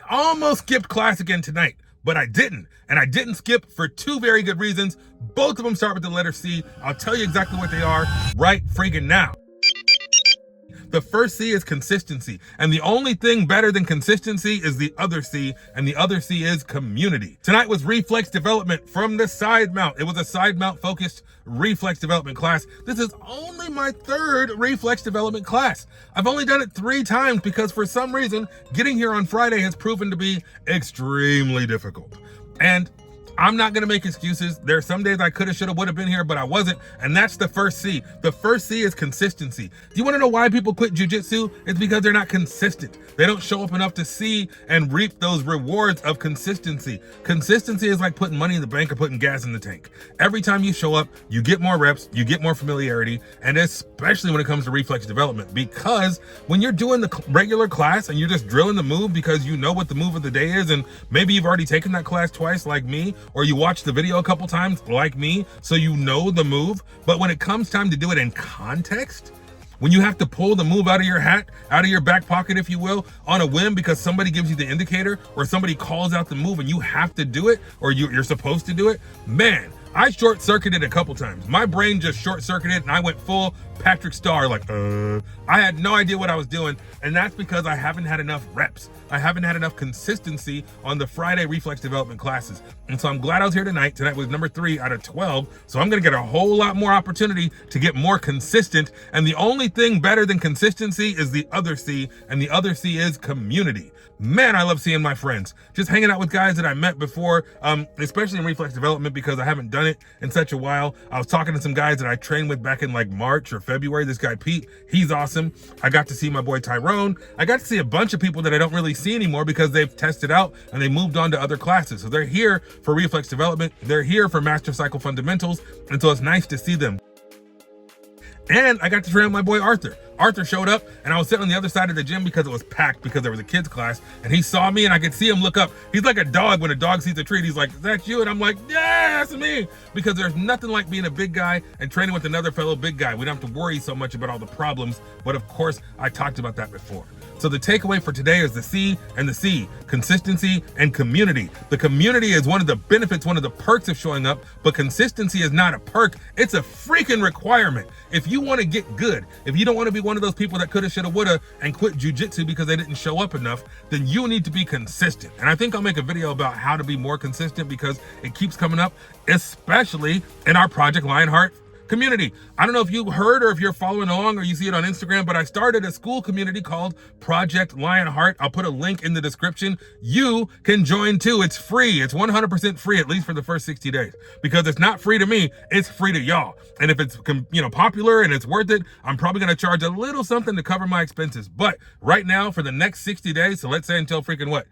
almost skipped class again tonight, but I didn't. And I didn't skip for two very good reasons. Both of them start with the letter C. I'll tell you exactly what they are right friggin' now. The first C is consistency. And the only thing better than consistency is the other C, and the other C is community. Tonight was reflex development from the side mount. It was a side mount focused reflex development class. This is only my third reflex development class. I've only done it 3 times because for some reason, getting here on Friday has proven to be extremely difficult. And I'm not gonna make excuses. There are some days I coulda, shoulda, woulda been here, but I wasn't. And that's the first C. The first C is consistency. Do you wanna know why people quit jiu-jitsu? It's because they're not consistent. They don't show up enough to see and reap those rewards of consistency. Consistency is like putting money in the bank or putting gas in the tank. Every time you show up, you get more reps, you get more familiarity, and especially when it comes to reflex development, because when you're doing the regular class and you're just drilling the move because you know what the move of the day is, and maybe you've already taken that class twice like me, or you watched the video a couple times like me, so you know the move. But when it comes time to do it in context, when you have to pull the move out of your hat, out of your back pocket, if you will, on a whim because somebody gives you the indicator or somebody calls out the move and you have to do it, or you're supposed to do it, man, I short-circuited a couple times. My brain just short-circuited and I went full Patrick Star, like, I had no idea what I was doing. And that's because I haven't had enough reps. I haven't had enough consistency on the Friday reflex development classes. And so I'm glad I was here tonight. Tonight was number 3 out of 12. So I'm gonna get a whole lot more opportunity to get more consistent. And the only thing better than consistency is the other C, and the other C is community. Man, I love seeing my friends. Just hanging out with guys that I met before, especially in reflex development because I haven't done it in such a while. I was talking to some guys that I trained with back in like March or February. This guy, Pete, he's awesome. I got to see my boy Tyrone. I got to see a bunch of people that I don't really see anymore because they've tested out and they moved on to other classes. So they're here for reflex development. They're here for master cycle fundamentals. And so it's nice to see them. And I got to train with my boy Arthur. Arthur showed up and I was sitting on the other side of the gym because it was packed because there was a kids class, and he saw me and I could see him look up. He's like a dog when a dog sees a treat. He's like, "Is that you?" And I'm like, "Yeah, that's me." Because there's nothing like being a big guy and training with another fellow big guy. We don't have to worry so much about all the problems, but of course I talked about that before. So the takeaway for today is the C and the C, consistency and community. The community is one of the benefits, one of the perks of showing up, but consistency is not a perk. It's a freaking requirement. If you want to get good, if you don't want to be one of those people that coulda, shoulda, woulda and quit jiu-jitsu because they didn't show up enough, then you need to be consistent. And I think I'll make a video about how to be more consistent because it keeps coming up, especially in our Project Lionheart community. I don't know if you heard or if you're following along or you see it on Instagram, but I started a school community called Project Lionheart. I'll put a link in the description. You can join too. It's free. It's 100% free, at least for the first 60 days, because it's not free to me. It's free to y'all. And if it's popular and it's worth it, I'm probably going to charge a little something to cover my expenses. But right now for the next 60 days, so let's say until freaking what?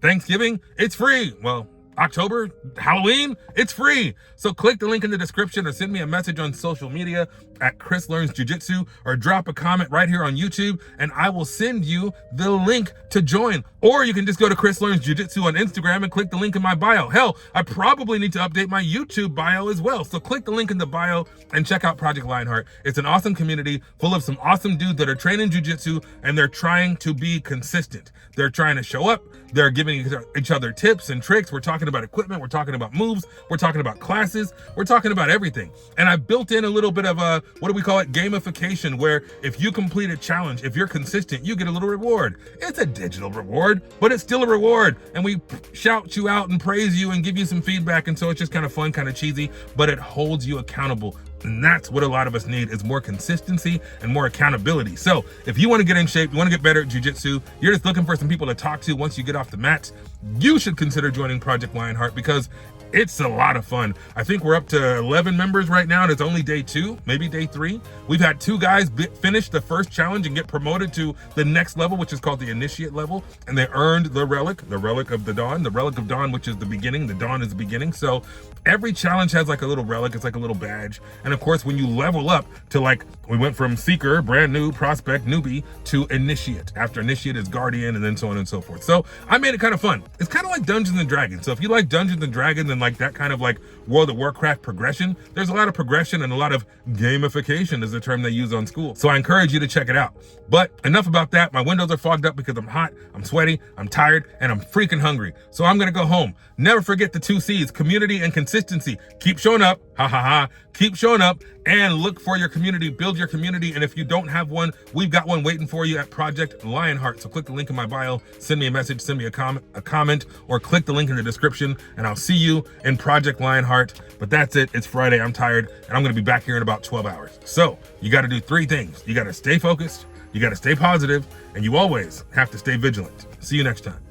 Thanksgiving, it's free. Well, October, Halloween, it's free. So click the link in the description or send me a message on social media at Chris Learns Jiu-Jitsu, or drop a comment right here on YouTube and I will send you the link to join. Or you can just go to Chris Learns Jiu-Jitsu on Instagram and click the link in my bio. Hell, I probably need to update my YouTube bio as well. So click the link in the bio and check out Project Lionheart. It's an awesome community full of some awesome dudes that are training jiu-jitsu and they're trying to be consistent. They're trying to show up. They're giving each other tips and tricks. We're talking about equipment. We're talking about moves. We're talking about classes. We're talking about everything. And I built in a little bit of a, what do we call it? Gamification, where if you complete a challenge, if you're consistent, you get a little reward. It's a digital reward, but it's still a reward. And we shout you out and praise you and give you some feedback. And so it's just kind of fun, kind of cheesy, but it holds you accountable. And that's what a lot of us need, is more consistency and more accountability. So if you want to get in shape, you want to get better at jiu-jitsu, you're just looking for some people to talk to once you get off the mats, you should consider joining Project Lionheart because it's a lot of fun. I think we're up to 11 members right now, and it's only day 2, maybe day 3. We've had 2 guys finish the first challenge and get promoted to the next level, which is called the initiate level, and they earned the relic of the dawn, the relic of dawn, which is the beginning. The dawn is the beginning. So every challenge has like a little relic. It's like a little badge. And of course, when you level up to, like, we went from seeker, brand new, prospect, newbie, to initiate. After initiate is guardian, and then so on and so forth. So I made it kind of fun. It's kind of like Dungeons and Dragons. So if you like Dungeons and Dragons and like that kind of like World of Warcraft progression. There's a lot of progression and a lot of gamification is the term they use on school. So I encourage you to check it out. But enough about that. My windows are fogged up because I'm hot, I'm sweaty, I'm tired, and I'm freaking hungry. So I'm gonna go home. Never forget the 2 C's, community and consistency. Keep showing up, ha ha ha. Keep showing up and look for your community, build your community. And if you don't have one, we've got one waiting for you at Project Lionheart. So click the link in my bio, send me a message, send me a comment, or click the link in the description and I'll see you in Project Lionheart. But that's it, it's Friday, I'm tired, and I'm gonna be back here in about 12 hours. So you gotta do 3 things. You gotta stay focused, you gotta stay positive, and you always have to stay vigilant. See you next time.